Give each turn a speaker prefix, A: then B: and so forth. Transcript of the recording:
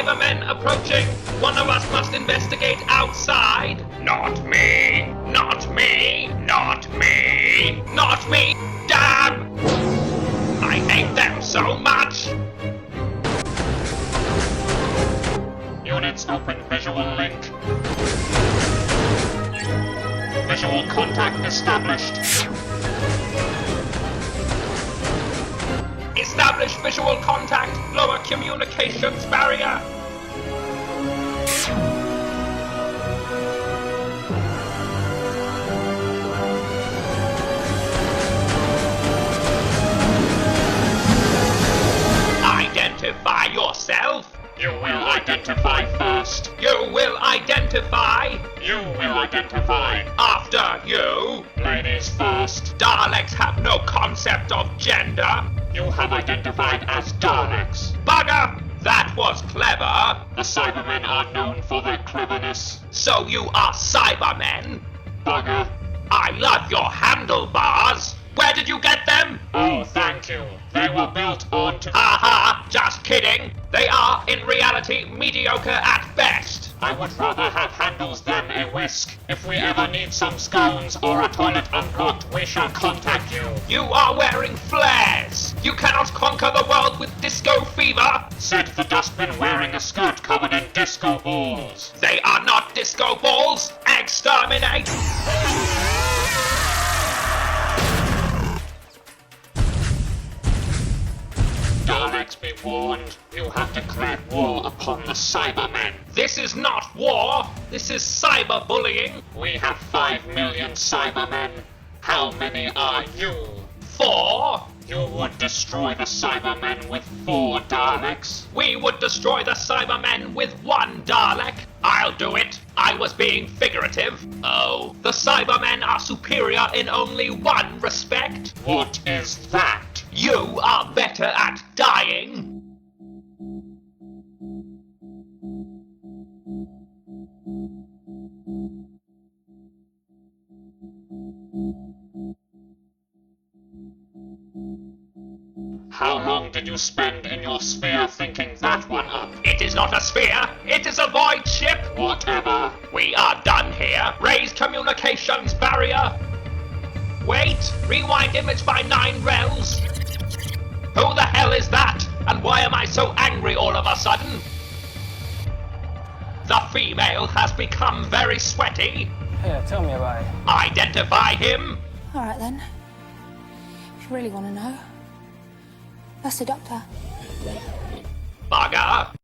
A: Cybermen approaching. One of us must investigate outside. Not me. Not me. Not me. Not me. Damn! I hate them so much.
B: Units open visual link. Visual contact established.
A: Establish visual contact. Lower communications barrier. Identify yourself.
B: You will identify first.
A: You will identify.
B: You will identify.
A: After you.
B: Ladies first.
A: Daleks have no concept of gender.
B: You have identified as Daleks.
A: Bugger! That was clever.
B: The Cybermen are known for their cleverness.
A: So you are Cybermen?
B: Bugger.
A: I love your handlebars. Where did you get them?
B: Oh, thank you. They were built onto...
A: Haha, just kidding. They are, in reality, mediocre at best.
B: I would rather have handles than a whisk. If we ever need some scones or a toilet unblocked, we shall contact you.
A: You are wearing flares. You cannot conquer the world with disco fever.
B: Said the dustman wearing a skirt covered in disco balls.
A: They are not disco balls. Exterminate.
B: Daleks, be warned. You have declared war upon the Cybermen.
A: This is not war. This is cyberbullying.
B: We have 5 million Cybermen. How many are you?
A: 4.
B: You would destroy the Cybermen with 4 Daleks.
A: We would destroy the Cybermen with 1 Dalek. I'll do it. I was being figurative. Oh, the Cybermen are superior in only one respect.
B: What is that?
A: You are better at dying.
B: How long did you spend in your sphere thinking that one up?
A: It is not a sphere. It is a void ship.
B: Whatever.
A: We are done here. Raise communications barrier. Wait. Rewind image by 9 rels. Who the hell is that? And why am I so angry all of a sudden? The female has become very sweaty.
C: Yeah, tell me about it.
A: Identify him.
D: All right then. If you really want to know, that's the doctor.
A: Bugger.